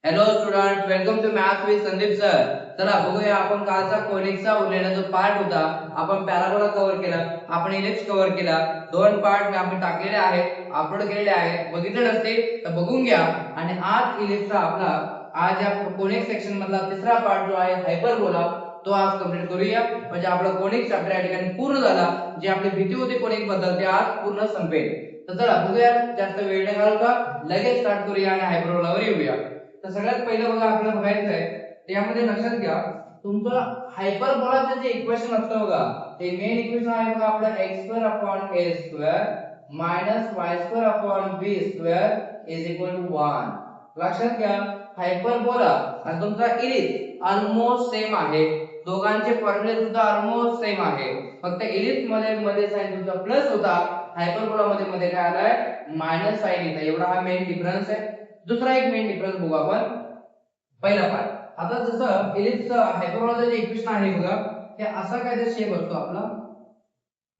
Hello student, welcome to maths with Sandeep sir. चला बघूया, आपण कालचा कोनिकचा उरलेला जो पार्ट होता, आपण पॅराबोला कव्हर केला, आपण इलिप्स कव्हर केला. दोन पार्ट आपण टाकलेले आहेत, अपलोड केलेले आहेत. बघितले नसतील तर बघून घ्या. आणि आज इलिप्सचा आपला आज या कोनिक सेक्शन मधला तिसरा पार्ट जो आहे हायपरबोला, तो आज कंप्लीट करूया. म्हणजे आपला कोनिक चॅप्टर या ठिकाणी पूर्ण झाला. जी आपली भीती होती कोनिक बद्दल ते आज पूर्ण संपेल. तर चला बघूया, जास्त वेळ न घालवता लगेच स्टार्ट करूया आणि हायपरबोलावर येऊया. तर सगळ्यात पहिलं बघा, आपल्याला बघायचं आहे त्यामध्ये लक्षात घ्या, तुमचं हायपरबोलाचं जे इक्वेशन असतं बघा, ते मेन इक्वेशन आहे बघा आपलं x² minus y² is equal to 1. लक्षात घ्या, हायपरबोला आणि तुमचा इलिप्स ऑलमोस्ट सेम आहे. दोघांचे फॉर्म्युले सुद्धा ऑलमोस्ट सेम आहे. फक्त इलिप्स मध्ये साइन तुमचा प्लस होता, हायपरबोला मध्ये काय आलाय मायनस साइन येतं. एवढा हा मेन डिफरन्स आहे. दुसरा एक मेन डिफरन्स बघू आपण. पहिला पार्ट, आता जसं इलिप्स हायपरबोलाचं जे इक्वेशन आहे बघा, हे असा कायदा शेप असतो आपला.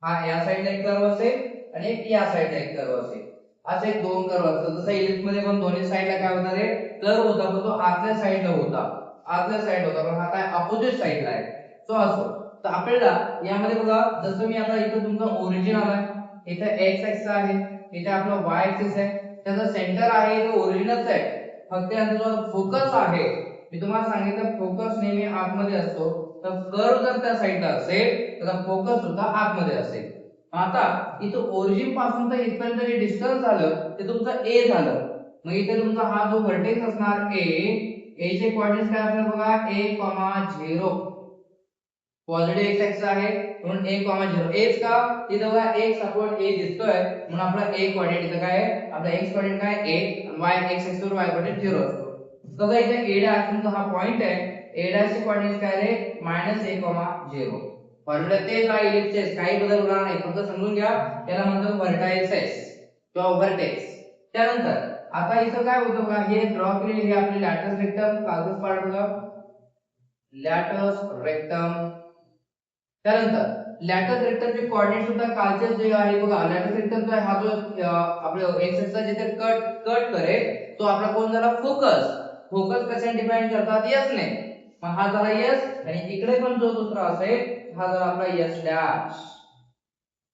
हा या साइडला एक कर्व असेल आणि एक या साइडला एक कर्व असेल. असे एक दोन कर्व असतात. जसं इलिप्स मध्ये पण दोन्ही साइडला काय होता रे, कर्व होता, पण तो आतल्या साइडला होता. आतल्या साइड होता, पण हा काय अपोजिट साइडला आहे. तो असो. तर आपल्याला यामध्ये बघा, जसं मी आता इथं तुमचा ओरिजिन आलाय, इथे x एक्सिस आहे, इथे आपला y एक्सिस आहे, त्याचा सेंटर आहे तो ओरिजिनच आहे. फक्त याचा जो फोकस आहे, मी तुम्हाला सांगितलं फोकस नेहमी आतमध्ये असतो. तर कर्व जर त्या साइडला असेल तर फोकस सुद्धा आतमध्ये असेल. आता इथं ओरिजिन पासून तर इथपर्यंत जे डिस्टन्स झालं ते तुमचं a झालं. मग इथे तुमचा हा जो व्हर्टेक्स असणार a चे कोऑर्डिनेट्स काय असणार बघा, a, 0. पॉझिटिव्ह एक्स एक्सिस आहे म्हणून a, 0. एच का, इथं बघा x सपोर्ट a दिसतोय म्हणून आपला a कोऑर्डिनेट इथं काय आहे, आपला x कोऑर्डिनेट काय a आणि y x एक्सिस वर y कोऑर्डिनेट 0 असतो. तसं इथे a' तुमचा हा पॉइंट आहे, a' चे कोऑर्डिनेट काय आहे -a, 0. फॉर्म्युला तेच आहे इलिप्सचे, काही बदल होणार नाही. फक्त समजून घ्या, याला म्हणतात व्हर्टायसेस किंवा व्हर्टेक्स. त्यानंतर आता इथं काय होतं बघा, हे ड्रॉ केलेले हे आपले लॅटरस रेक्टम कागद पार्ट बघा, लॅटरस रेक्टम. त्यानंतर लॅटरस रेक्टमचे कोऑर्डिनेट सुद्धा कालचे जे आहे बघा, लॅटरस रेक्टमचा हा जो आपल्या एक्सिसचा जिथे कट कट करेल तो आपला कोण झाला, फोकस. फोकस कशाने डिफाइन करतात, एस ने. मग हा झाला एस, आणि इकडे पण जो दुसरा असेल हा झाला आपला एस डॅश.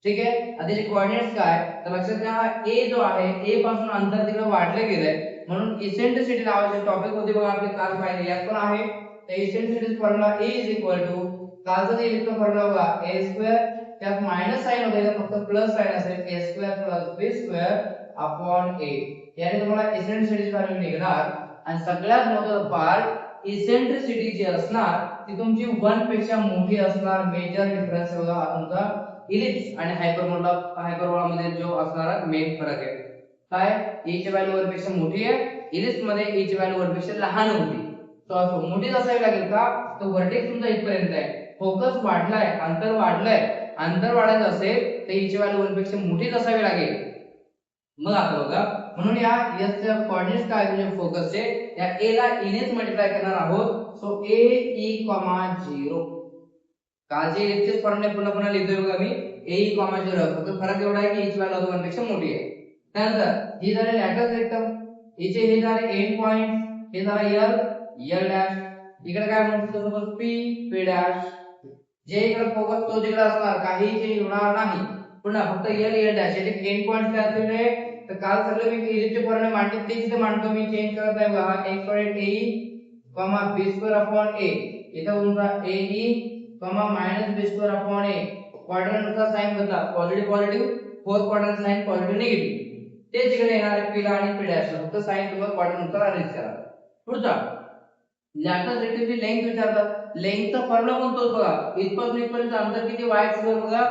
ठीक आहे. आता त्याचे कोऑर्डिनेट्स काय, तर लक्षात घ्या, हा a जो आहे, a पासून अंतर तिकडे वाढले गेलंय म्हणून इसेंट्रिसिटी नावाचे टॉपिक होते बघा आपले काल पाहिले, यात पण आहे. तर eccentricity formula a is equal to, कालचा जे इलेक्ट्रॉन फॉर्म्युला बघा a², त्यात मायनस साइन होते, इथे फक्त प्लस साइन असेल, a² + b² अपॉन a. याने तुम्हाला इसेंट्रिसिटीची व्हॅल्यू निघणार. आणि सगळ्यात महत्त्वाचा पार्ट, इसेंट्रिसिटी जी असणार ती तुमची 1 पेक्षा मोठी असणार. मेजर डिफरन्स बघा हा तुमचा इलिप्स आणि हायपरबोला मध्ये जो असणारा मेन फरक आहे. काय, a ची व्हॅल्यू 1 पेक्षा मोठी आहे, इलिप्स मध्ये a ची व्हॅल्यू 1 पेक्षा लहान होती. तो असो मोठीच असावी लागेल का, तो व्हर्टेक्स तुमचा इथपर्यंत आहे, फोकस वाढलाय, अंतर वाढलंय, अंतर वाढायचं असेल तर a ची व्हॅल्यू 1 पेक्षा मोठीच असावी लागेल. मग आता बघा, म्हणून या s चे कोऑर्डिनेट्स काय म्हणजे फोकसचे, या a ला e नेच मल्टिप्लाय करणार आहोत. So a e, 0. कालचे इलिप्सचे फॉर्म्युले पुन्हा पुन्हा लिहितोय बघा मी, a e, 0. फक्त फरक एवढा आहे की e ची व्हॅल्यू 1 पेक्षा मोठी आहे. त्यानंतर ही झाले लॅटरस रेक्टम, हिचे हे झाले एंड पॉइंट, हे झाला l डॅश. इकडे काय म्हणतो सपोज p डॅश. जे इकडे फोकस तो तिकडे असणार, काही चेंज होणार नाही. पुन्हा फक्त l डॅश. याचे एंड पॉइंट्स काय असतील रे, तर काल सगळे मी इलिप्सचे फॉर्म्युले मांडले तेच इथे मांडतो मी, चेंज करत नाही बघा. x coordinate a, b² upon a. इथं तुमचा a e, -b² upon a. Quadrant नुसार साइन बदला, positive positive, fourth quadrant sign positive negative. तेच इकडे येणार आहे p ला आणि p डॅश ला, फक्त साइन तुम्हाला क्वाड्रंट नुसार अरेंज करा. पुढचा लॅटरस रेक्टमची लेंथ विचारतात. लेंथचा फॉर्म्युला पण तोच बघा, इथपासून इथपर्यंत अंतर किती, y एक्सिस वर बघा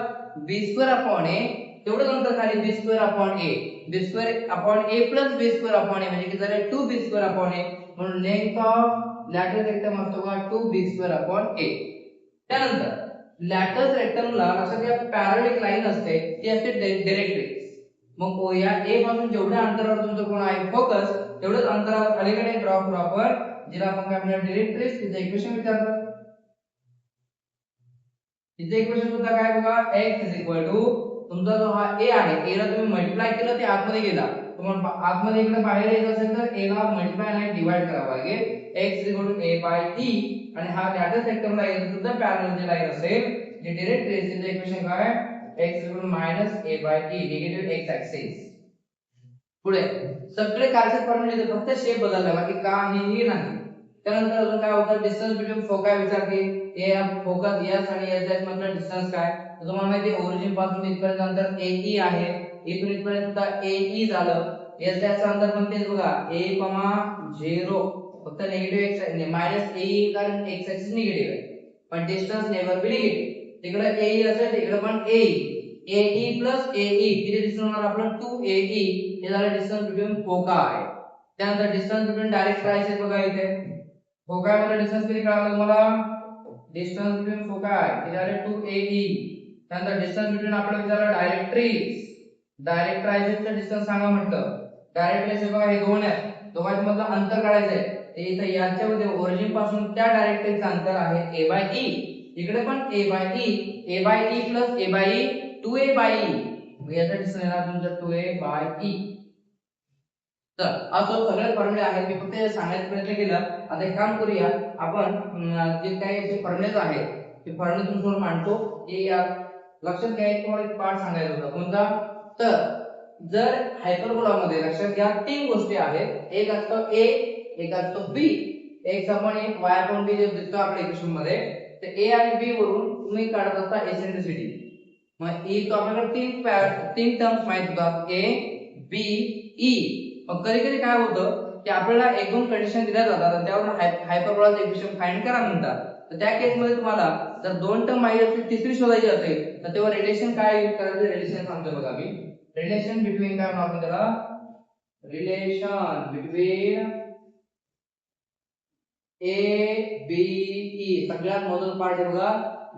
b² अपॉन a. तेवढंच अंतर खाली b² upon a, b² upon a plus b² upon a, म्हणजे किती झाले 2b² अपॉन a. म्हणून लेंथ ऑफ लॅटरस रेक्टम असतो का 2b² अपॉन a. त्यानंतर लॅटरस रेक्टमला लक्षात घ्या, पॅरलल लाईन असते, ती असते डायरेक्ट्रिक्स. मग या a पासून जेवढ्या अंतरावर तुमचं कोण आहे फोकस, तेवढंच अंतरावर अलीकडे ड्रॉ करू आपण, जिला आपण काय म्हणूया डायरेक्ट्रिक्स. तिचं इक्वेशन विचारतात. तिचं इक्वेशन सुद्धा काय बघा, x तुमचा जो हा a आहे, a ला तुम्ही मल्टिप्लाय केलं ते आतमध्ये गेला, तुम्हाला आतमध्ये इकडे बाहेर यायचं असेल तर a ला मल्टिप्लाय आणि डिवाइड करावं लागेल x a/e आणि हा लॅटर सेक्टरला यायचं सुद्धा पॅरलल जे लाईन असेल जे डायरेक्ट रेषेचं इक्वेशन काय x a/e negative x axis. पुढे सगळे कालचे फॉर्म्युले लिहितो फक्त शेप बदलला बाकी काहीही नाही. त्यानंतर अजून काय होतं डिस्टन्स बिटवीन फोकाय विचारते ए फोकस एस आणि एस एस मधला डिस्टन्स काय तर तुम्हाला माहिती आहे ओरिजिन पासून इथपर्यंत अंतर AE आहे इथून इथपर्यंत सुद्धा AE झालं एस एस चं अंतर पण तेच बघा a,0 फक्त निगेटिव्ह x मायनस AE कारण x ऍक्सिस निगेटिव्ह आहे पण डिस्टन्स नेव्हर बी निगेटिव्ह तिकडे AE असेल तिकडे पण AE प्लस AE किती डिस्टन्स होणार आपलं 2AE हे झालं डिस्टन्स बिटवीन फोकाय. त्यानंतर डिस्टन्स बिटवीन डायरेक्ट ट्रायसेस बघा इथे फोकाय मध्ये डिस्टन्स किती कळालं तुम्हाला डिस्टन्स बिटवीन फोकाय हे झाले 2AE. त्यानंतर डिस्टन्स बिटवीन आपल्याला विचारलं डायरेक्ट ट्रायसेसचं डिस्टन्स सांगा म्हटलं डायरेक्ट ट्रायसेस बघा हे दोन आहेत दोघांच्या मधलं अंतर काढायचं आहे ते इथे याच्यामध्ये ओरिजिन पासून त्या डायरेक्ट ट्रेसचं अंतर आहे a/e इकडे पण a/e प्लस a/e 2a/e मग याचा डिस्टन्स येणार तुमचा 2a/e. तर असं सगळे फॉर्म्युले आहेत मी फक्त हे सांगायचा प्रयत्न केला. आता एक काम करूया आपण जे काही फॉर्म्युले आहेत ते फॉर्म्युले तुमच्यासमोर मांडतो हे या लक्षात घ्या एक तुम्हाला एक पार्ट सांगायचा होता कोणता तर जर हायपरबोला मध्ये लक्षात घ्या तीन गोष्टी आहेत एक असतो a एक असतो b एक समान एक y/b जे दिसतो आपल्या इक्वेशन मध्ये तर a आणि b वरून तुम्ही काढत असता एसेंट्रिसिटी मग e तो आपल्याकडे तीन टर्म्स माहित होतात a b e मग कधी कधी काय होतं की आपल्याला एक दोन कंडिशन दिल्या जातात आणि त्यावरून हायपरबोलाचं इक्वेशन फाइंड करा म्हणतात तर त्या केस मध्ये तुम्हाला जर दोन टर्म माहिती असतील तिसरी शोधायची असेल तर तेव्हा रिलेशन काय यूज करायचं रिलेशन सांगतो बघा मी रिलेशन बिटवीन काय म्हणतो आपण त्याला relation between a b e सगळ्यात महत्त्वाचा पार्ट आहे बघा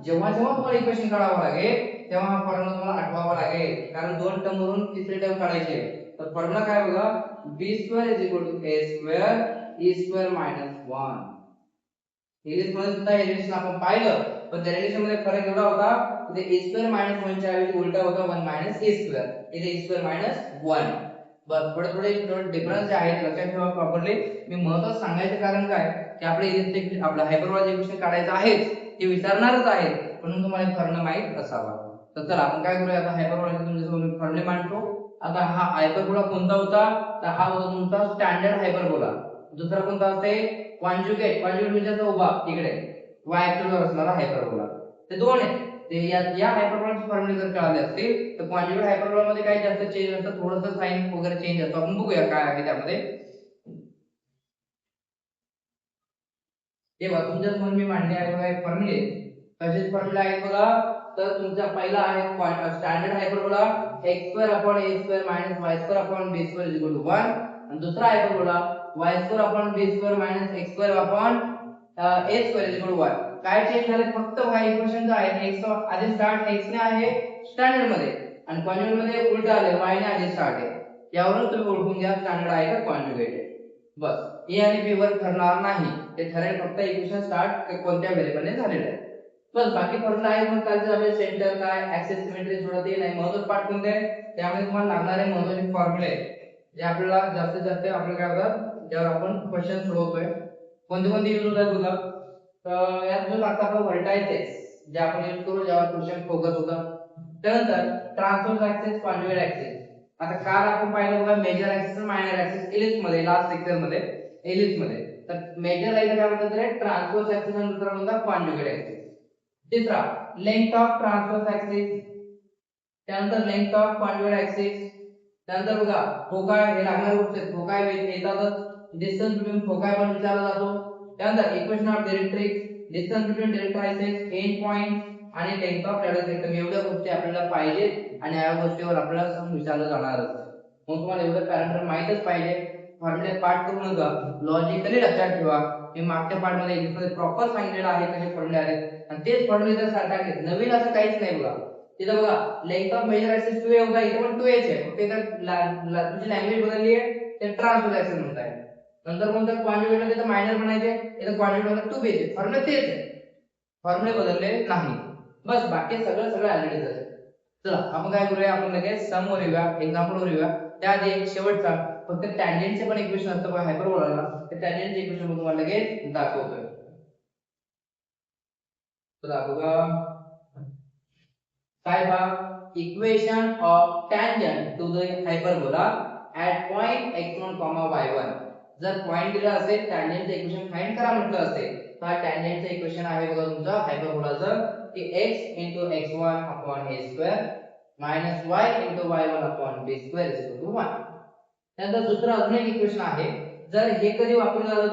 जेव्हा जेव्हा तुम्हाला इक्वेशन काढावं लागेल तेव्हा हा फॉर्म्युला तुम्हाला आठवावा लागेल कारण दोन टर्म वरून तिसरी टर्म काढायची आहे तर फॉर्म्युला काय बघा b² a² e² 1 इंग्लिश मध्ये सुद्धा हे रिलेशन आपण पाहिलं पण त्या रिलेशन मध्ये फरक एवढा होता की ते a² 1 च्या ऐवजी उलटा होता 1 a². इथे a² 1 बस थोडे डिफरन्स आहेत लक्षात ठेवा प्रॉपर्ली. मी महत्त्व सांगायचं कारण काय की आपले इलेक्ट्रिक आपला हायपरबोला इक्वेशन काढायचं आहे ते विचारणारच आहे म्हणून तुम्हाला फॉर्म्युला माहित असावा. तर चला आपण काय करूया आता हायपरबोला तुमच्यासमोर फॉर्म्युला मांडतो. आता हा हायपरबोला कोणता होता तर हा होता तुमचा स्टँडर्ड हायपरबोला. दुसरा कोणता असते कॉन्जुगेट म्हणजे असा उभा इकडे y ऍक्सिस वर असणारा हायपरबोला. ते दोन आहेत ते या हायपरबोलाचे फॉर्म्युले जर कळले असतील तर कॉन्जुगेट हायपरबोला मध्ये काय जास्त चेंज असतं थोडंसं साइन वगैरे चेंज असतो आपण बघूया काय आहे त्यामध्ये. तेव्हा तुमच्या समोर मी मांडले आहे बघा एक फॉर्म्युले कशाचे फॉर्म्युला आहेत बघा तर तुमचा पहिला आहे standard hyperbola x² a² y² b² 1 आणि दुसरा hyperbola y² b² x² a² 1 काय चेंज झाले फक्त हा इक्वेशन जो आहे x आधी स्टार्ट x ने आहे स्टँडर्ड मध्ये आणि कॉन्जुगेट मध्ये उलट आले y ने आधी स्टार्ट आहे यावरून तुम्ही ओळखून घ्या स्टँडर्ड आहे का कॉन्जुगेट आहे. बस a आणि b वर ठरणार नाही ते ठरेल फक्त इक्वेशन स्टार्ट कोणत्या व्हेरिएबलने झालेलं आहे. बस बाकी फॉर्म्युला आहे मग काय आपले सेंटर काय ऍक्सिस सिमेट्री थोडं ते नाही महत्त्वाचं पार्ट कोणते त्यामुळे तुम्हाला लागणारे महत्त्वाचे फॉर्म्युले जे आपल्याला जास्तीत जास्त आपल्याला काय होतात ज्यावर आपण क्वेश्चन सोडवतोय कोणते यूज होतात बघा तर यात जो लागतं आपलं व्हर्टायसेस जे आपण यूज करू ज्यावर क्वेश्चन फोकस होता. त्यानंतर ट्रान्सव्हर्स ऍक्सिस कॉन्जुगेट ऍक्सिस आता काल आपण पाहिलं बघा major axis minor axis ellipse मध्ये लास्ट लेक्चर मध्ये इलिप्स मध्ये तर मेजर लाईन काय म्हणतात ते ट्रान्सव्हर्स ऍक्सिस आणि दुसरा म्हणतात कॉन्जुगेट ऍक्सिस. तिसरा लेंथ ऑफ ट्रान्सव्हर्स ऍक्सिस त्यानंतर लेंथ ऑफ कॉन्जुगेट ऍक्सिस त्यानंतर बघा फोकाय हे लागणारे गोष्टी आहेत फोकाय येतातच डिस्टन्स बिटवीन फोकाय पण विचारला जातो. त्यानंतर equation of directrix distance between directrices and point आणि लेंथ ऑफ लॅडर सेक्टर एवढ्या गोष्टी आपल्याला पाहिजेत आणि या गोष्टीवर आपल्याला सम विचारलं जाणारच आहे. मग तुम्हाला एवढे पॅरामीटर माहीतच पाहिजे फॉर्म्युले पार्ट करू नका लॉजिकली लक्षात ठेवा. मी मागच्या पार्ट मध्ये इंग्लिश प्रॉपर सांगितलेलं आहे कसे फॉर्म्युले आहेत आणि तेच फॉर्म्युले जर सारखे आहेत नवीन असं काहीच नाही बघा. तिथं बघा length of major axis 2a होता इथे पण 2a आहे फक्त इथं तुमची लँग्वेज बदलली आहे ते ट्रान्सव्हर्स ऍक्सिस म्हणताय. नंतर कोणतं कॉन्जुगेट मध्ये तर मायनर बनायचे इथं कॉन्जुगेट मध्ये 2b आहे फॉर्म्युले तेच आहे फॉर्म्युले बदलले नाही. बस बाकी सगळं ऍज इट इज आहे. चला आपण काय करूया आपण लगेच सम वर येऊया एक्झाम्पल वर येऊया. त्याआधी एक शेवटचा फक्त टॅन्जंटचे पण इक्वेशन असतं बघा हायपरबोलाला, ते टॅन्जंटचे इक्वेशन मी तुम्हाला लगेच दाखवतोय. चला बघा काय बा equation of tangent to the hyperbola at point x1, y1. जर पॉइंट दिला असेल टॅन्जंटचे इक्वेशन फाइंड करा म्हटलं असेल तर हा टॅन्जंटचे इक्वेशन आहे बघा तुमचं हायपरबोलाचं की x x1 a² minus y y1 b² 1. त्यानंतर दुसरं अजून एक इक्वेशन आहे. जर हे कधी वापरलं झालं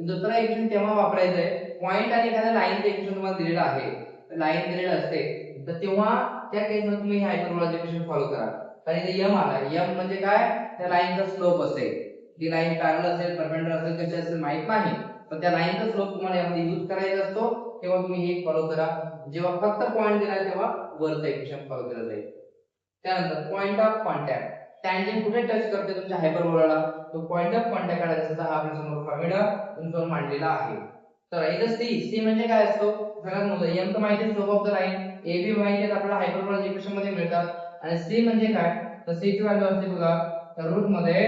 दुसरं इक्वेशन तेव्हा वापरायचं आहे पॉइंट आणि एखाद्या लाईनचं इक्वेशन तुम्हाला दिलेलं आहे, लाईन दिलेलं असते तर तेव्हा त्या केसमध्ये तुम्ही हायपरबोलाचं इक्वेशन फॉलो करा. कारण इथे m आला, m म्हणजे काय त्या लाईनचा स्लोप असेल, ती लाईन पॅरलल असेल परपेंडिक्युलर असेल कशी असेल माहित नाही, पण त्या लाईनचा स्लोप तुम्हाला यामध्ये यूज करायचा असतो. तेव्हा तुम्ही हे फॉलो करा. जेव्हा फक्त पॉइंट दिला तेव्हा वरचं इक्वेशन फॉलो केलं जाईल. त्यानंतर पॉइंट ऑफ कॉन्टॅक्ट, टॅन्जंट कुठे टच करते तुमच्या हायपरबोलाला तो पॉइंट ऑफ कॉन्टॅक्ट काढायचा हा आपल्या समोर फॉर्म्युला तुमच्यावर मांडलेला आहे. तर इथं सी म्हणजे काय असतो सगळ्यात महत्त्वाचं m तर माहिती आहे slope of the line, a b माहिती आहे आपल्याला हायपरबोलाच्या इक्वेशन मध्ये मिळतात. आणि c म्हणजे काय तर c ची व्हॅल्यू असते बघा तर रूट मध्ये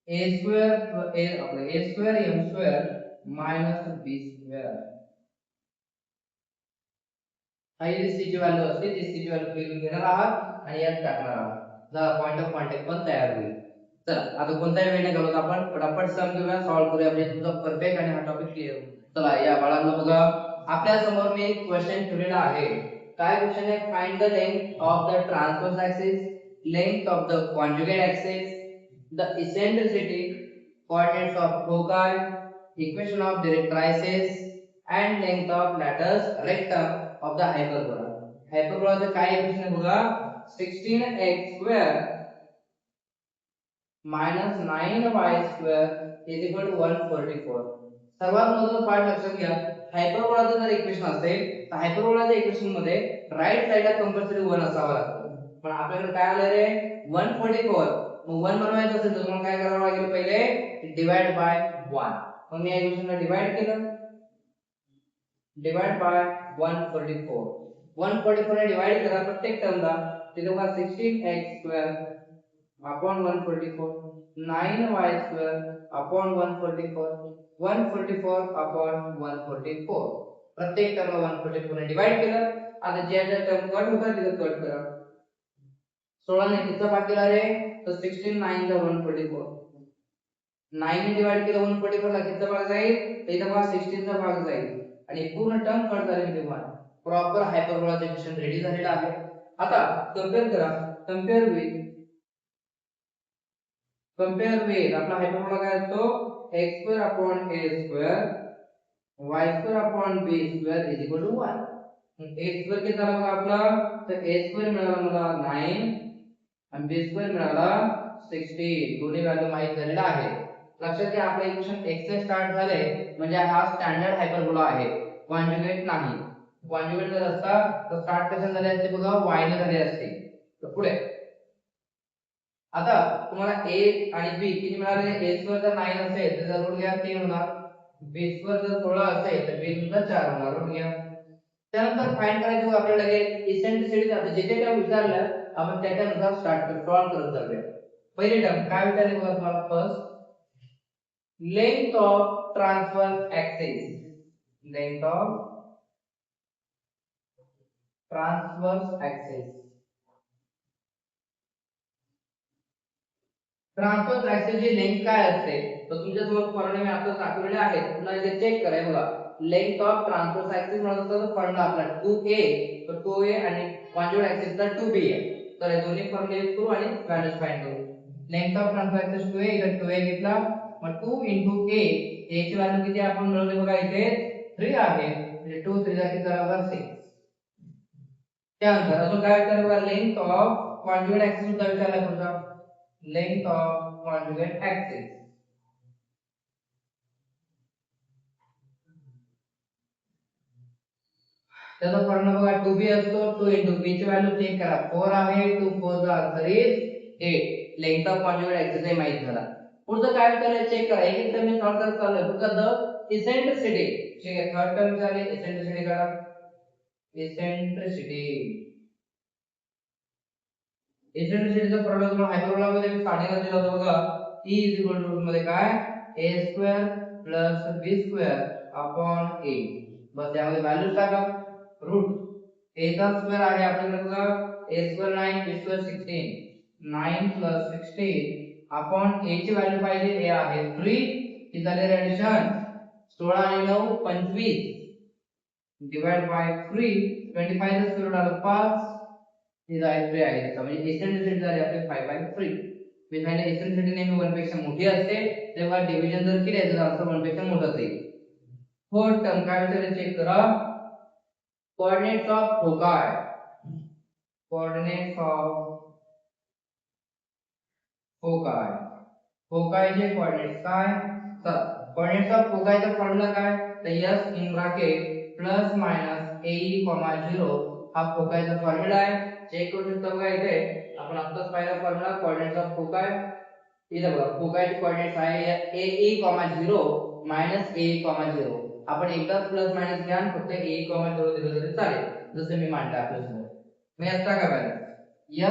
a² m² b². हा इथे c ची व्हॅल्यू असते, ती c ची व्हॅल्यू लिहून घेणार आहात आणि यात टाकणार आहात. जर पॉइंट ऑफ कॉन्टॅक्ट पण तयार होईल. चला आता कोणताही वेळ नाही घालवत आपण पटापट सम घेऊया, सॉल्व्ह करूया म्हणजे तुमचा परफेक्ट आणि हा टॉपिक क्लिअर होईल. चला या बाळांनो बघा आपल्या समोर मी एक क्वेश्चन ठेवलेला आहे. काय क्वेश्चन आहे find the length of the transverse axis, length of the conjugate axis, the eccentricity, coordinates of foci, equation of directrices and length of latus rectum of the hyperbola. हायपरबोलाचं काय इक्वेशन आहे बघा 16x² minus 9y² is equal to 144. सर्वात महत्त्वाचा part लक्षात घ्या. हायपरबोलाचं जर equation असेल तर हायपरबोलाच्या इक्वेशन मध्ये राईट साइडला कंपल्सरी 1 असावा लागतो. पण आपल्याकडे काय आलं रे 144. मग 1 बनवायचं असेल तर तुम्हाला काय करावं लागेल पहिले डिवाइड बाय 1. मग मी या इक्वेशनला डिवाइड केलं, डिवाइड बाय 144. 144 ने डिवाइड करा प्रत्येक टर्मला, तिथे बघा 16x² upon 144, 9y² upon 144, 144 upon 144. प्रत्येक टर्मला 144 ने डिवाइड केलं. आता ज्या ज्या टर्म कट होतात तिथे कट करा. 16 ने कितीचा भाग केला रे तर 16 9 चा 144. 9 ने डिवाइड केलं 144 ला कितीचा भाग जाईल तर इथे बघा 16 चा भाग जाईल आणि पूर्ण टर्म कट झाली तेव्हा प्रॉपर हायपरबोलाचं इक्वेशन रेडी झालेलं आहे. आता कंपेअर करा, कंपेअर विथ आपला हायपरबोला काय असतो x² upon a² y² upon b² is equal to 1. a² किती झाला बघा आपला तर a² मिळाला मला 9 आणि b² मिळाला 16. दोन्ही व्हॅल्यू माहित झालेला आहे. लक्षात घ्या आपलं इक्वेशन x ने स्टार्ट झाले म्हणजे हा स्टँडर्ड हायपरबोला आहे, कॉन्जुगेट नाही. कॉन्जुगेट जर असता तर स्टार्ट कशाने झाले असते बघा y ने झाले असते. तर पुढे आता तुम्हाला a आणि b किती मिळाले a² जर 9 असेल तर रूट घ्या 3 होणार, b² जर 16 असेल तर b सुद्धा 4 होणार, रूट घ्या. त्यानंतर फाइंड करायचं आपल्याला लगेच इसेंट्रिसिटी जाते. जे जे टर्म विचारलं आपण त्याच्यानुसार सॉल्व करत जाऊया. पहिली टर्म काय विचारले बघा तुम्हाला first length of transverse axis, length of transverse axis. Transverse ऍक्सिसची लेंथ काय असते तर तुमच्या समोर फॉर्म्युला मी आता दाखवलेले आहेत, पुन्हा इथे चेक करा. बघा लेंथ ऑफ ट्रान्सवर्स ऍक्सिस म्हणत असतो फॉर्म्युला आपला 2a, तर 2a आणि कॉन्जुगेट ऍक्सिसचा 2b आहे. तर हे दोन्ही फॉर्म्युले यूज करू आणि व्हॅल्यूज फाइंड करू. Length of transverse axis 2a, इथे 2a घेतला मग 2 into a, a ची व्हॅल्यू किती आपण मिळवली बघा इथे 3 आहे म्हणजे 2 3 चा किती झाला बघा 6. त्यानंतर अजून काय विचारलं बघा लेंथ ऑफ कॉन्जुगेट ऍक्सिस सुद्धा विचारला पुढचा length of conjugate axis. त्याचा फॉर्म्युला बघा 2b असतो, 2 into b ची व्हॅल्यू चेक करा 4 आहे, 2 4 चा answer is 8. Length of conjugate axis हे माहित झाला. पुढचं काय विचारलं चेक करा. एक टर्म मी सॉल्व करत चाललोय. पुढचं द इसेंट्रिसिटी, ठीक आहे थर्ड टर्म विचारले इसेंट्रिसिटी काढा. इसेंट्रिसिटी इसेंट्रिसिटीचा फॉर्म्युला तुम्हाला हायपरबोला मध्ये मी स्टार्टिंगला दिला होता बघा. E रूट मध्ये काय a² + b² अपॉन a. बस यामध्ये व्हॅल्यूज टाका. रूट a चा स्क्वेअर आहे आपल्याकडे बघा a² 9 b² 16. 9 + 16 अपॉन a ची व्हॅल्यू पाहिजे a आहे 3. ती झाली ऍडिशन 16 आणि 9 25 डिवाइड बाय 3. 25 चा स्क्वेअर रूट आला 5. हे जाईल 3 आहे त्याचा म्हणजे इसेंट्रिसिटी झाली आपली 5/3. बेसाइड इसेंट्रिसिटी नेहमी 1 पेक्षा मोठी असते तेव्हा डिव्हिजन जर केले तर आन्सर 1 पेक्षा मोठा येईल. फोर्थ टर्म काय विचारले चेक करा. Coordinates of foci. Coordinates of foci. फोकायचे कोऑर्डिनेट्स काय. तर कोऑर्डिनेट्स ऑफ फोकायचा फॉर्म्युला काय तर s in bracket plus minus ae, 0 हा फोकायचा फॉर्म्युला आहे. चेक करू शकता बघा इथे आपण आत्ताच पाहिला फॉर्म्युला कोऑर्डिनेट्स ऑफ फोकाय. इथे बघा फोकायचे कोऑर्डिनेट्स आहे ae, 0 मायनस ae, 0. आपण एकदा प्लस मायनस घ्या आणि फक्त ae, 0 दिलं तरी चालेल जसं मी मांडलं आपल्या समोर. मग यात काय करायचं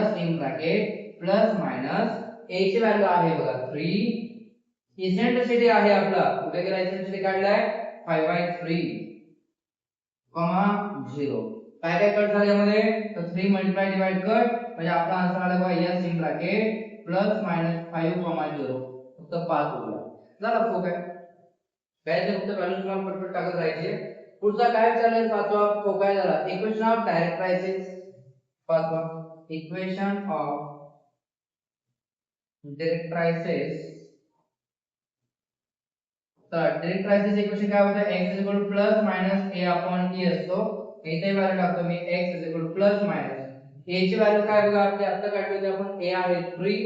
s in bracket plus minus a ची व्हॅल्यू आहे बघा 3. इसेंट्रिसिटी आहे आपला कुठे गेला इसेंट्रिसिटी काढलाय 5/3 0. काय काय कट झाले यामध्ये तर 3 मल्टिप्लाय डिवाइड कट म्हणजे आपला आन्सर आला बघा s in bracket plus minus 5, 0 फक्त 5 उरला झाला फोकाय. काय ते फक्त व्हॅल्यू तुम्हाला पटपट टाकत राहायचे. पुढचा काय विचारलाय पाचवा फोकाय झाला इक्वेशन ऑफ डायरेक्ट ट्रायसिस. पाचवा इक्वेशन ऑफ डायरेक्ट ट्रायसिस. तर डायरेक्ट ट्रायसिस इक्वेशन काय होतं x plus minus a upon e असतो. इथे व्हॅल्यू टाकतो मी x प्लस मायनस a ची व्हॅल्यू काय बघा आपली आता काढली होती आपण a आहे 3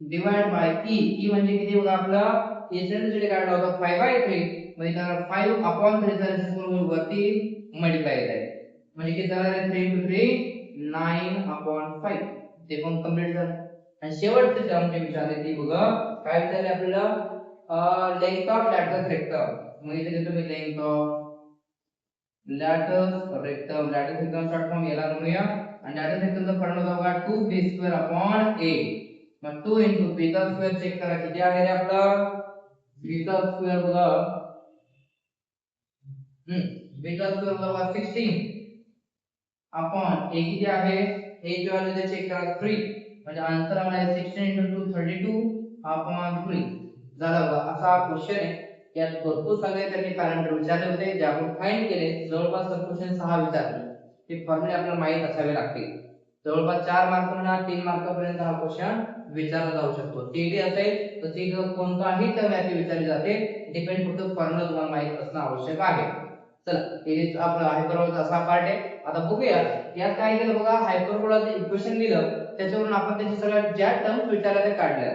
डिवाइड बाय e म्हणजे किती बघा आपला इसेंट्रिसिटी काढला होता 5/3 म्हणजे त्याला 5 अपॉन 3 चा रेशो वरती मल्टिप्लाय येत आहे म्हणजे किती झालं 3 * 3 9 अपॉन 5 ते पण कंप्लीट झालं. आणि शेवटची टर्म जे विचारले ती बघा काय विचारले आपल्याला लेंथ ऑफ लॅटरस रेक्टम. मग इथे देतो मी length of latus rectum. Latus rectum short form याला म्हणूया आणि लॅटरस रेक्टमचा फॉर्म्युला बघा 2b² अपॉन a. मग 2 * b चा स्क्वेअर चेक करा किती आहे रे आपला b चा स्क्वेअर बघा b चा स्क्वेअर बघा 16 अपॉन a किती आहे a ची व्हॅल्यू इथे चेक करा 3 म्हणजे आन्सर आला आहे 16 * 2 32 अपॉन 3 झाला बघा. असा क्वेश्चन आहे यात भरपूर सगळे त्यांनी पॅरामीटर विचारले होते जे आपण फाइंड केले. जवळपास क्वेश्चन 6 विचारले. हे फॉर्म्युले आपल्याला माहित असावे लागतील. जवळपास 4 मार्क म्हणा 3 मार्कापर्यंत हा क्वेश्चन विचारला जाऊ शकतो. टीडी असेल तर टीडी कोणताही टर्म याची विचारली जाते डिपेंड फक्त फॉर्म्युला तुम्हाला माहित असणं आवश्यक आहे. चला टीडी आपला हायपरबोलाचा असा पार्ट आहे. आता बघूया यात काय केलं बघा हायपरबोलाचं इक्वेशन दिलं त्याच्यावरून आपण त्याची सगळ्या ज्या टर्म्स विचारल्या त्या काढल्या.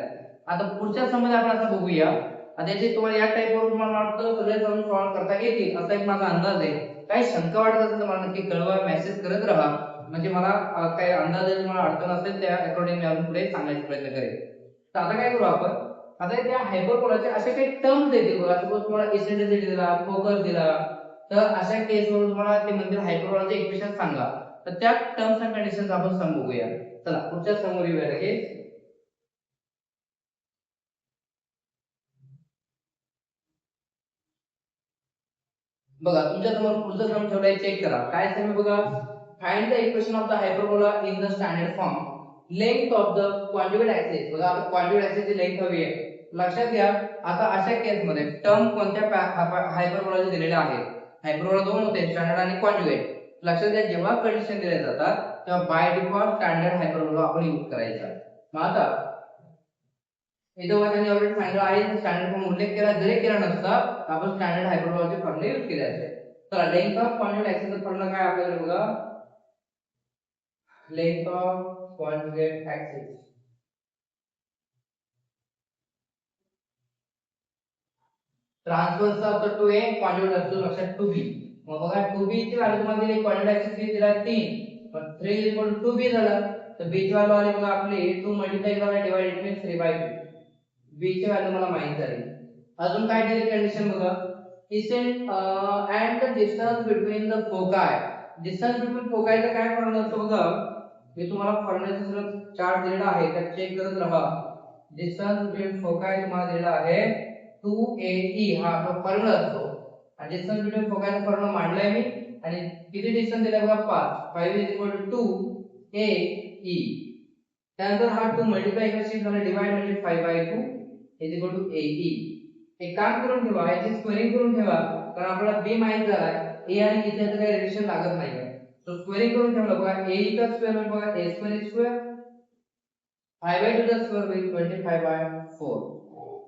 आता पुढच्या समस्या आपण असं बघूया. आता याची तुम्हाला या टाइपवर तुम्हाला वाटतं सगळे सम सॉल्व्ह करता येतील असा एक माझा अंदाज आहे. काही शंका वाटत असेल तर मला नक्की कळवा मेसेज करत राहा म्हणजे मला काही अंदाज आहे तुम्हाला अडचण असेल त्या अकॉर्डिंग मी अजून पुढे सांगायचा प्रयत्न करेन. तर आता काय करू आपण आता त्या हायपरबोलाचे असे काही टर्म्स देतील बघा. सपोज तुम्हाला इसेंट्रिसिटी दिला फोकस दिला तर अशा केस मध्ये तुम्हाला ते म्हणतील हायपरबोलाचे इक्वेशन सांगा. तर त्या टर्म्स अँड कंडिशन्स आपण सम बघूया. चला पुढच्या समोर येऊया लगेच. बघा तुमच्या समोर पुढचं सम ठेवलंय चेक करा. काय सम आहे बघा find the equation of the hyperbola in the standard form. Length of the conjugate axis. बघा आता कॉन्जुगेट ऍक्सिसची लेंथ हवी आहे. लक्षात घ्या आता अशा केस मध्ये टर्म कोणत्या हायपरबोलाचे दिलेले आहेत. हायपरबोला दोन होते स्टँडर्ड आणि कॉन्जुगेट. लक्षात घ्या जेव्हा कंडिशन दिले जातात तेव्हा बाय डिफॉल्ट स्टँडर्ड हायपरबोला आपण यूज करायचा. मग आता इथं त्यांनी ऑलरेडी सांगितलं आहे स्टँडर्ड फॉर्म उल्लेख केला जरी केला नसता तर आपण स्टँडर्ड हायपरबोलाचे फॉर्म्युले यूज केले असते. चला लेंथ ऑफ कॉन्जुगेट ऍक्सिसचा फॉर्म्युला काय आपल्याकडे बघा लेंथ ऑफ कॉन्जुगेट ऍक्सिस ट्रान्सफरचा असतो 2a कॉन्जुगेट असतो लक्षात 2b. मग बघा 2b ची व्हॅल्यू तुम्हाला दिली कॉन्जुगेट ऍक्सिस किती दिला 3 पण 3 2b झाला तर b ची व्हॅल्यू आली बघा आपली 2 मल्टिप्लाय करा डिवाइड इट मीन्स 3/2. b ची व्हॅल्यू मला माहित झाली. अजून काय दिली कंडिशन बघा इसेंट and the distance between the foci. Distance between फोकायचा काय फॉर्म्युला असतो बघा मी तुम्हाला फॉर्म्युलेशन चार्ट दिलेला आहे तर चेक करत राहा. डिस्टन्स बिटवीन फोकाय तुम्हाला दिलेला आहे 2AE हा आपला फॉर्म्युला असतो. आणि डिस्टन्स बिटवीन फोकायचा फॉर्म्युला मांडलाय मी आणि किती डिस्टन्स दिला बघा 5 2AE. त्यानंतर हा 2 मल्टिप्लाय कशी झाला डिवाइड म्हणजे 5/2 AE. एक काम करून ठेवा याची स्क्वेअरिंग करून ठेवा कारण आपल्याला b माहित झालाय a आणि e चे काही रिलेशन लागत नाहीये. सो स्क्वेअरिंग करून ठेवलं बघा a चा स्क्वेअर होईल बघा a स्क्वेअर 5/2 चा स्क्वेअर होईल 25/4.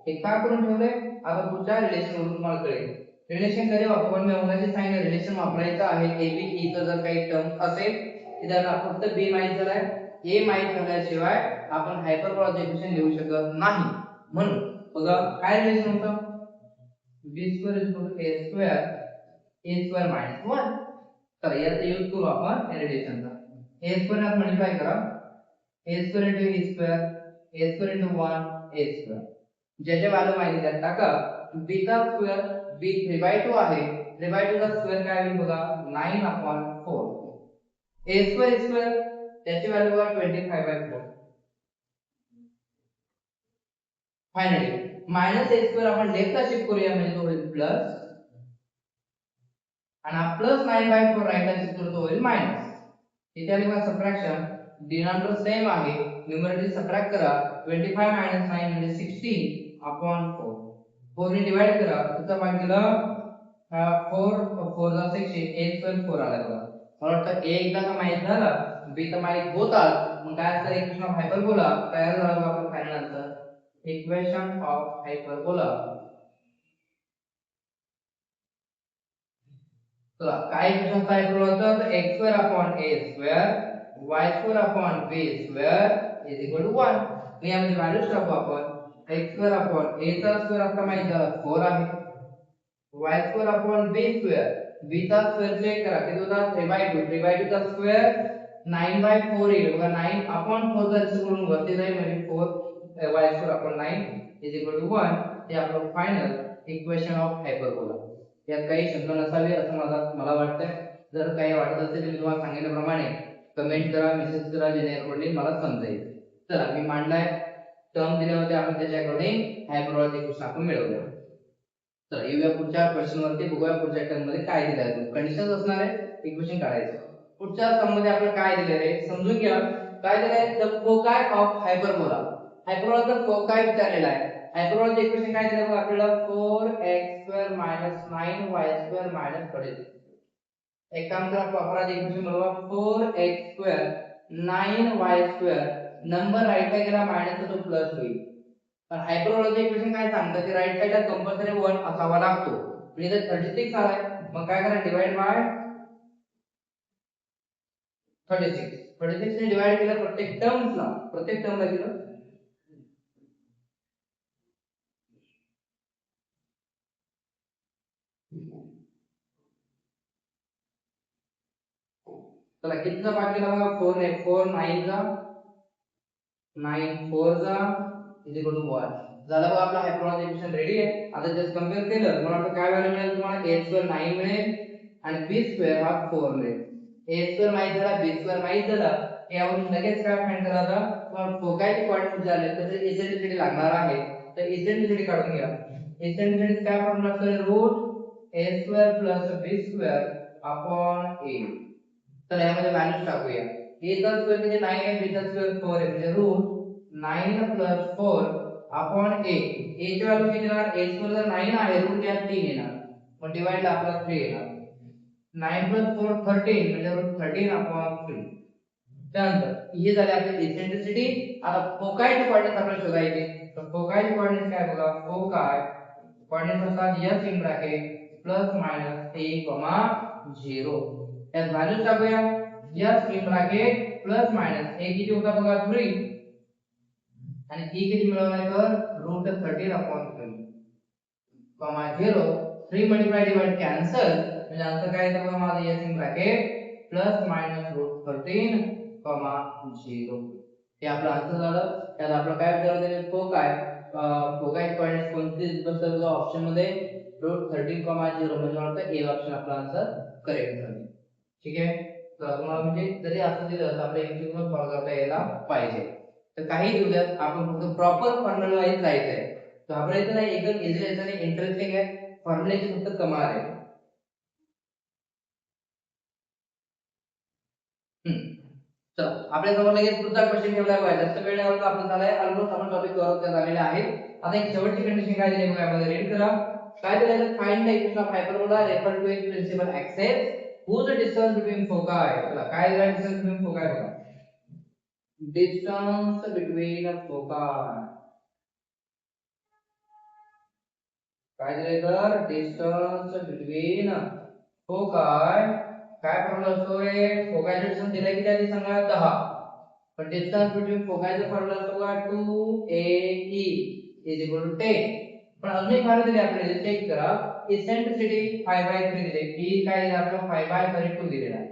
एक काम करून ठेवले. आता पुढच्या रिलेशन वरून तुम्हाला कळेल. रिलेशन कधी वापरून मी मगाशी सांगितलं रिलेशन वापरायचं आहे ab e चा जर काही टर्म असेल तर फक्त b माहित झालाय a माहित झाल्याशिवाय आपण हायपरबोलाचे इक्वेशन लिहू शकत नाही. म्हणून बघा काय रिलेशन होतं b square a square a square minus 1. तर याचा यूज करू आपण या रिलेशनचा. a स्क्वेअर ने मल्टिप्लाय करा a square into e square a square into 1 a square. ज्याच्या व्हॅल्यू माहिती त्यात टाका. b चा स्क्वेअर b 3/2 आहे 3/2 चा स्क्वेअर काय होईल बघा 9/4. a स्क्वेअर त्याची व्हॅल्यू बघा 25/4. फायनली मायनस a स्क्वेअर आपण लेफ्टला शिफ्ट करूया म्हणजे तो होईल प्लस आणि हा प्लस 9/4 राईटला शिफ्ट करू तो होईल मायनस. इथे आली बघा सबट्रॅक्शन डिनॉमिनेटर सेम आहे न्यूमरेटर सबट्रॅक्ट करा 25 - 9 म्हणजे 16/4. 4 ने डिवाइड करा त्याचा भाग केला 4 4 ला 16 a स्क्वेअर 4 आला बघा. मला वाटतं a एकदा का माहित झाला b तर माहित होतात मग काय असतं इक्वेशन ऑफ हायपरबोला तयार झाला बघा आपला final answer equation of hyperbola. तर काय इक्वेशन हायपरबोला तर x2/a² y2/b² 1. मी यामध्ये व्हॅल्यूज टाकू आपण x2/a चा स्क्वेअर आपला माहित झाला 4 आहे y2/b². b चा स्क्वेअर चेक करा किती होता 3/2 3/2 चा स्क्वेअर 9/4 येईल बघा 9/4 चा रिसिप्रोकल करून वरती जाईल म्हणजे 4 y2/9 1. हे आपलं फायनल इक्वेशन ऑफ हायपरबोला. यात काही शंका नसावी असं मला वाटतंय. जर काही वाटत असेल तर मी तुम्हाला सांगितल्याप्रमाणे कमेंट करा मेसेज करा जेणेकरून मला समजेल. चला मी मांडलाय टर्म दिले होते आपण त्याच्या अकॉर्डिंग हायपरबोलाचे इक्वेशन आपण मिळवले. तर येऊया पुढच्या क्वेश्चन वरती बघूया पुढच्या टर्म मध्ये काय दिलं आहे. कंडिशन्स असणार आहे इक्वेशन काढायचं. पुढच्या टर्म मध्ये आपल्याला काय दिलेलं आहे समजून घ्या. काय दिलं आहे द फोकाय ऑफ हायपरबोला. हायपरबोलाचा फोकाय विचारलेला आहे. हायपरबोलाचे इक्वेशन काय दिलं बघा आपल्याला 4x² - 9y² - 36. एक काम करा वापरा इक्वेशन बरोबर 4x² 9y² नंबर राईटला गेला मायनस तो प्लस होईल. पण हायपरबोलाचे इक्वेशन काय सांगतं की राईट साइडला कंपल्सरी 1 असावा लागतो. म्हणजे जर 36 आलाय मग काय करा डिवाइड बाय 36 ने डिवाइड केलं प्रत्येक टर्मला केलं. चला कितीचा भाग केला बघा 4 ने 4 9 जा 9 4 जा इज इक्वल टू 1. झालं बघा आपला हायपरबोलाचे इक्वेशन रेडी आहे. आता जस्ट कंपेअर केलं मला वाटतं काय व्हॅल्यू मिळेल तुम्हाला a² 9 मिळेल आणि b² हा 4 मिळेल. a² माहित झाला b² माहित झाला यावरून लगेच काय फाइंड करायचा तुम्हाला फोकायचे कोऑर्डिनेट झाले तर इसेंट्रिसिटी लागणार आहे. तर इसेंट्रिसिटी काढून घ्या. इसेंट्रिसिटी काय फॉर्म्युला असेल √a² + b² / a. तर यामध्ये व्हॅल्यूज टाकूया. a चा स्क्वेअर म्हणजे 9 आहे b चा स्क्वेअर 4 आहे म्हणजे √9 + 4 / a. a ची व्हॅल्यू किती येणार a² जर 9 आहे रूट यात 3 येणार मग डिवाइड ला आपला 3 येणार. 9 + 4 13 म्हणजे √13/3. त्यानंतर हे झाले आपले इसेंट्रिसिटी. आता फोकायचे कोऑर्डिनेट्स आपल्याला शोधायचे. तर फोकायचे कोऑर्डिनेट्स काय बघा फोकाय कोऑर्डिनेट्स असतात s इन ब्रॅकेट +- a, 0. यात व्हॅल्यूज टाकूया s इन ब्रॅकेट +- a किती होता बघा 3 आणि e किती मिळवणार तर √13/3 0. 3 मल्टिप्लाय डिवाइड कॅन्सल म्हणजे आन्सर काय येतं बघा माझं s इन ब्रॅकेट +- √13,0. हे आपलं आन्सर झालं. त्यात आपलं काय विचारलं फोकाय कोऑर्डिनेट्स कोणते बसतात ऑप्शन मध्ये √13,0 म्हणजे वाटतं ए ऑप्शन आपला आन्सर करेक्ट झाले. ठीक आहे. तर तुम्हाला म्हणजे जरी असं दिलं तर आपल्या MCQ मध्ये सॉल्व्ह करता यायला पाहिजे. तर काही दिवसात आपण फक्त प्रॉपर फॉर्म्युला वाईज जायचंय. घाबरायचं नाही, एकदम इझी आहे आणि इंटरेस्टिंग आहे. फॉर्म्युल्याची फक्त कमाल आहे. तर आपल्या समोर लगेच पुढचा क्वेश्चन ठेवलाय बघा. जास्त वेळ नाही होता, आपण झालाय ऑलमोस्ट आपण टॉपिक कव्हर करत आलेले आहेत. आता एक शेवटची कंडिशन काय दिली बघा, यामध्ये रीड करा. काय दिलं आहे, find the equation of hyperbola refer to it principal axes whose distance between foci. चला काय दिलं डिस्टन्स बिटवीन फोकाय बघा. डिस्टन्स बिटवीन फोकाय काय दिले तर डिस्टन्स बिटवीन फोकाय. काय फॉर्म्युला असतो रे, फोकायचा डिस्टन्स दिलाय किती आधी सांगा 10. पण डिस्टन्स बिटवीन फोकायचा फॉर्म्युला असतो का 2AE इज इक्वल टू 10. पण अजून एक व्हॅल्यू दिली आपल्याला, चेक करा. इसेंट्रिसिटी 5/3 दिले, E काय दिलं आपल्याला 5/32 दिलेला आहे.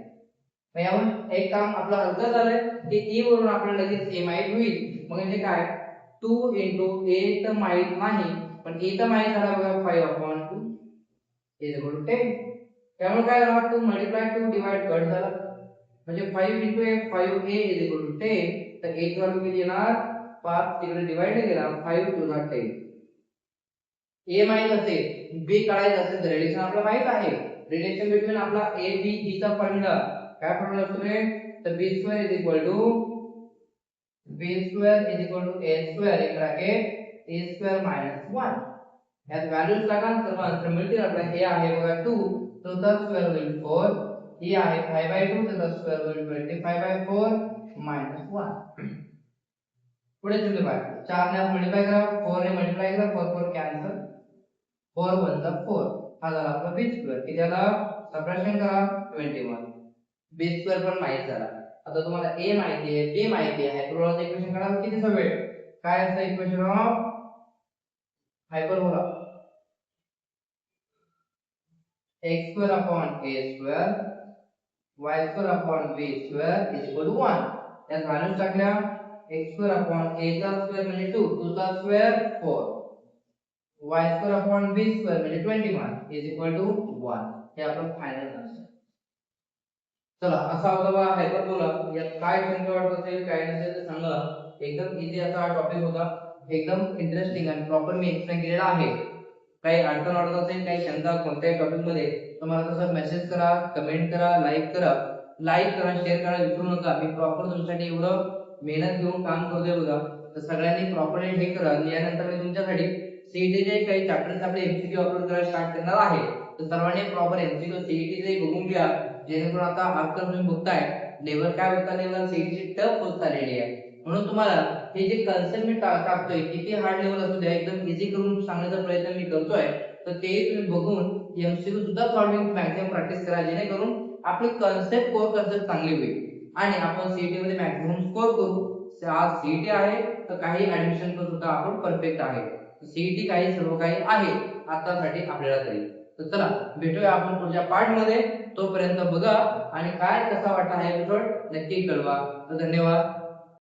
मग यावरून एक काम आपलं हलकं झालंय की E वरून आपल्याला लगेच A माहित होईल. मग म्हणजे काय 2 A तर माहित नाही, पण A तर माहित झाला बघा 5/2 इज इक्वल टू 10. त्यामुळे काय झालं, 2 मल्टिप्लाय 2 डिवाइड कट झाला. म्हणजे 5 into A 5A is equal to 10. तर A ची व्हॅल्यू किती येणार, 5 तिकडे डिवाइड केला 5 टू द 10. A माहित असेल, B काढायचं असेल तर रिलेशन आपल्याला माहित आहे. रिलेशन बिटवीन आपला A B E चा फॉर्म्युला काय फॉर्म्युला असतो रे, तर B² is equal to A² in bracket A² minus 1. यात व्हॅल्यूज टाका, सर्व आन्सर मिळतील आपल्याला. हे आहे बघा 2, तर त्याचा स्क्वेअर होईल 4. ही आहे 5/2, तर त्याचा स्क्वेअर होईल 25/4 minus 1. पुढे सिम्प्लिफाय, 4 ने मल्टिप्लाय करा, 4 ने मल्टिप्लाय करा, 4 4 कॅन्सल, 4 1 जा 4. हा झाला आपला B². किती आला, सबट्रॅक्शन करा 21. B² पण माहित झाला. आता तुम्हाला A माहिती आहे, B माहिती आहे. हायपरबोलाचं इक्वेशन काढायला कितीचा वेळ, काय असतं equation of hyperbola, x² upon a² y² upon b² is equal to 1. यात व्हॅल्यूज टाकल्या, x² upon a चा स्क्वेअर म्हणजे 2, 2 चा स्क्वेअर 4, y² upon b² म्हणजे 21 is equal to 1. हे आपलं फायनल आन्सर. चला असा होता बघा हायपरबोला. यात काय शंका वाटत असेल, काय नसेल तर सांगा. एकदम इझी असा हा टॉपिक होता, एकदम इंटरेस्टिंग आणि प्रॉपर मी एक्सप्लेन केलेला आहे. काही अडचण वाटत असेल, काही शंका कोणत्याही टॉपिक मध्ये, तर मला तसं मेसेज करा, कमेंट करा, लाईक करा. लाईक करा, शेअर करा विसरू नका. मी प्रॉपर तुमच्यासाठी एवढं मेहनत घेऊन काम करतोय बघा. तर सगळ्यांनी प्रॉपरली हे करा. यानंतर मी तुमच्यासाठी सीईटीचे काही चॅप्टर्स आपले एमसीक्यू अपलोड करायला स्टार्ट करणार आहे. तर सर्वांनी प्रॉपर एमसीक्यू सीईटीचे बघून घ्या, जेणेकरून आता आजकाल तुम्ही बघताय लेवल काय होता, लेवल सीईटीची टफ होत चाललेली आहे. म्हणून तुम्हाला हे जे कन्सेप्ट मी टाकतोय, किती हार्ड लेवल असू द्या, एकदम इझी करून सांगण्याचा प्रयत्न मी करतोय. तर ते तुम्ही बघून एमसीक्यू सुद्धा सॉल्विंग मॅक्सिमम प्रॅक्टिस करा, जेणेकरून आपली कन्सेप्ट कोर कन्सेप्ट चांगली होईल आणि आपण सीईटी मध्ये मॅक्सिमम स्कोर करू. आज सीईटी आहे तर काही ऍडमिशन सुद्धा आपण परफेक्ट आहे. सीईटी काही सर्व काही आहे आतासाठी आपल्याला तरी. तर चला भेटूया आपण पुढच्या पार्ट मध्ये. तोपर्यंत बघा आणि काय कसा वाटला हा एपिसोड नक्की कळवा. तर धन्यवाद.